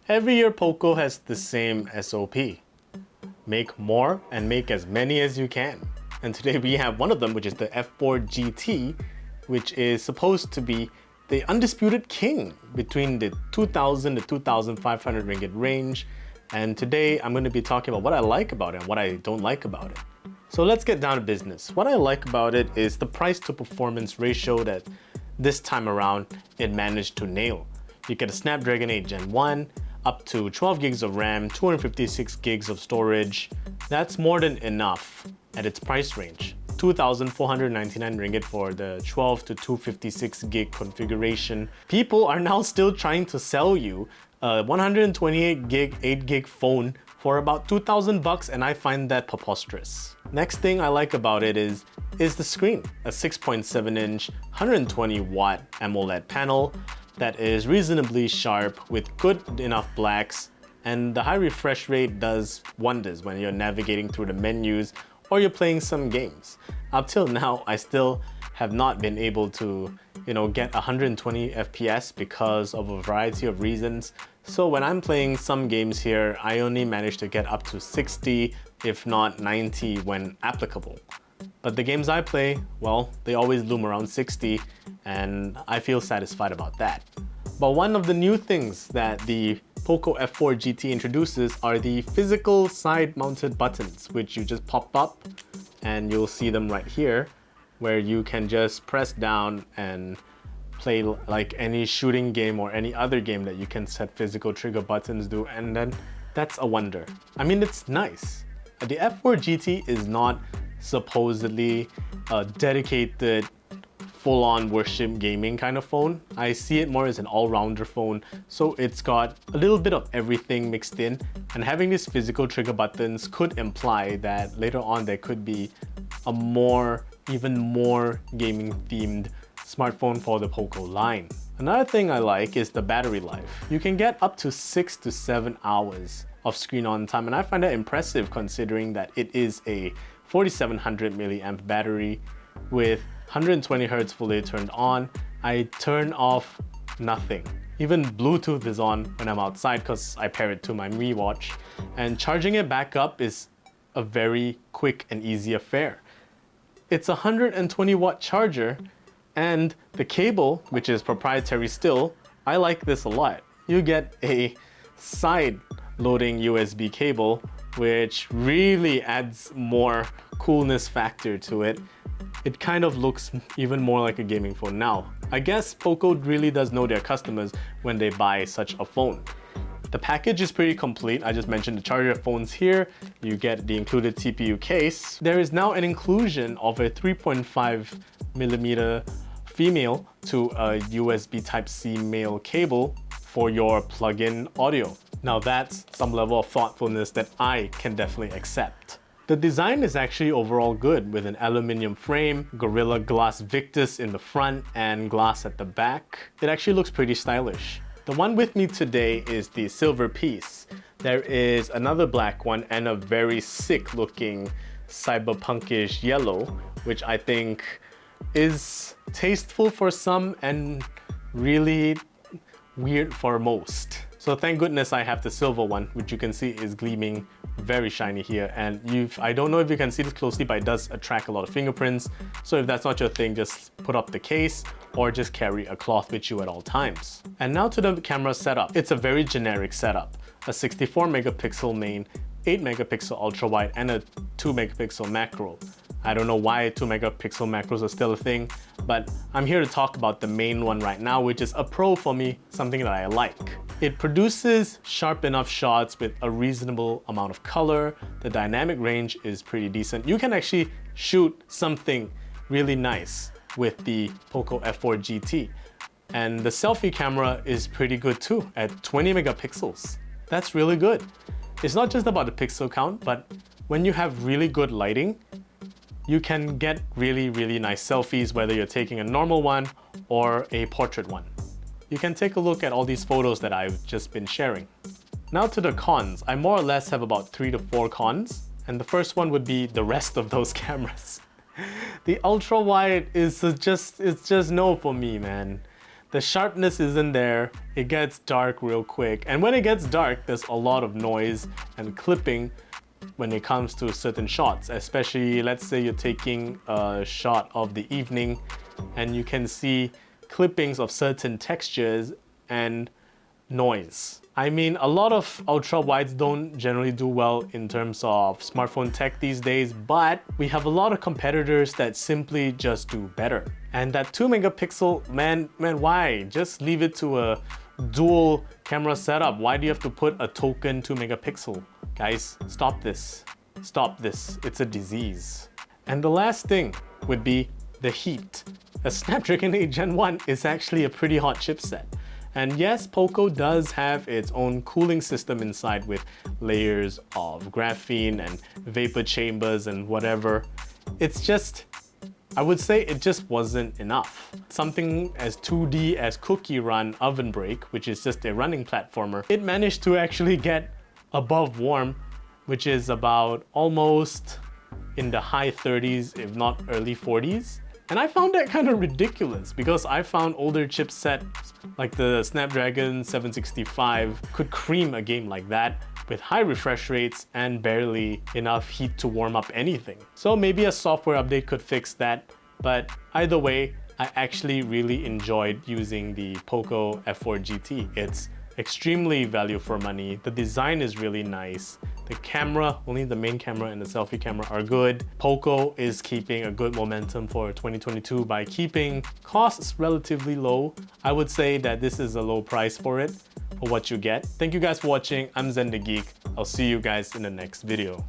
Every year POCO has the same SOP. Make more and make as many as you can. And today we have one of them, which is the F4 GT, which is supposed to be the undisputed king between the 2,000 to 2,500 ringgit range. And today I'm going to be talking about what I like about it and what I don't like about it. So let's get down to business. What I like about it is the price to performance ratio that this time around it managed to nail. You get a Snapdragon 8 Gen 1, up to 12 gigs of RAM, 256 gigs of storage. That's more than enough at its price range. 2,499 ringgit for the 12 to 256 gig configuration. People are now still trying to sell you a 128 gig, 8 gig phone for about 2,000 bucks, and I find that preposterous. Next thing I like about it is the screen. A 6.7 inch, 120 watt AMOLED panel that is reasonably sharp with good enough blacks, and the high refresh rate does wonders when you're navigating through the menus or you're playing some games. Up till now, I still have not been able to, get 120 FPS because of a variety of reasons. So when I'm playing some games here, I only manage to get up to 60, if not 90 when applicable. But the games I play, well, they always loom around 60, and I feel satisfied about that. But one of the new things that the POCO F4 GT introduces are the physical side-mounted buttons, which you just pop up, and you'll see them right here, where you can just press down and play like any shooting game or any other game that you can set physical trigger buttons do, and then that's a wonder. I mean, it's nice. The F4 GT is not supposedly a dedicated full-on worship gaming kind of phone. I see it more as an all-rounder phone, so it's got a little bit of everything mixed in, and having these physical trigger buttons could imply that later on there could be a even more gaming themed smartphone for the POCO line. Another thing I like is the battery life. You can get up to 6 to 7 hours of screen on time, and I find that impressive considering that it is a 4700 milliamp battery with 120 Hz fully turned on. I turn off nothing. Even Bluetooth is on when I'm outside because I pair it to my Mi Watch, and charging it back up is a very quick and easy affair. It's a 120 watt charger, and the cable, which is proprietary still, I like this a lot. You get a side loading USB cable, which really adds more coolness factor to it. It kind of looks even more like a gaming phone now. I guess POCO really does know their customers when they buy such a phone. The package is pretty complete. I just mentioned the charger phones here. You get the included TPU case. There is now an inclusion of a 3.5mm female to a USB Type-C male cable for your plug-in audio. Now that's some level of thoughtfulness that I can definitely accept. The design is actually overall good, with an aluminium frame, Gorilla Glass Victus in the front, and glass at the back. It actually looks pretty stylish. The one with me today is the silver piece. There is another black one and a very sick looking cyberpunkish yellow, which I think is tasteful for some and really weird for most. So thank goodness I have the silver one, which you can see is gleaming very shiny here. And I don't know if you can see this closely, but it does attract a lot of fingerprints. So if that's not your thing, just put up the case or just carry a cloth with you at all times. And now to the camera setup. It's a very generic setup. A 64 megapixel main, 8 megapixel ultra wide, and a 2 megapixel macro. I don't know why 2 megapixel macros are still a thing, but I'm here to talk about the main one right now, which is a pro for me, something that I like. It produces sharp enough shots with a reasonable amount of color. The dynamic range is pretty decent. You can actually shoot something really nice with the POCO F4 GT. And the selfie camera is pretty good too, at 20 megapixels. That's really good. It's not just about the pixel count, but when you have really good lighting, you can get really, really nice selfies, whether you're taking a normal one or a portrait one. You can take a look at all these photos that I've just been sharing. Now to the cons. I more or less have about 3 to 4 cons, and the first one would be the rest of those cameras. The ultra wide is just no for me, man. The sharpness isn't there, it gets dark real quick. And when it gets dark, there's a lot of noise and clipping when it comes to certain shots, especially let's say you're taking a shot of the evening and you can see clippings of certain textures and noise. I mean, a lot of ultra wides don't generally do well in terms of smartphone tech these days, but we have a lot of competitors that simply just do better. And that 2 megapixel, man, why? Just leave it to a dual camera setup. Why do you have to put a token 2 megapixel? Guys, stop this. Stop this. It's a disease. And the last thing would be the heat. A Snapdragon 8 Gen 1 is actually a pretty hot chipset. And yes, POCO does have its own cooling system inside with layers of graphene and vapor chambers and whatever. It's just, I would say it just wasn't enough. Something as 2D as Cookie Run Oven Break, which is just a running platformer, it managed to actually get above warm, which is about almost in the high 30s, if not early 40s. And I found that kind of ridiculous because I found older chipsets like the Snapdragon 765 could cream a game like that with high refresh rates and barely enough heat to warm up anything. So maybe a software update could fix that, but either way, I actually really enjoyed using the POCO F4 GT. It's extremely value for money. The design is really nice. The camera, only the main camera and the selfie camera are good. POCO is keeping a good momentum for 2022 by keeping costs relatively low. I would say that this is a low price for it, for what you get. Thank you guys for watching. I'm Zen the Geek. I'll see you guys in the next video.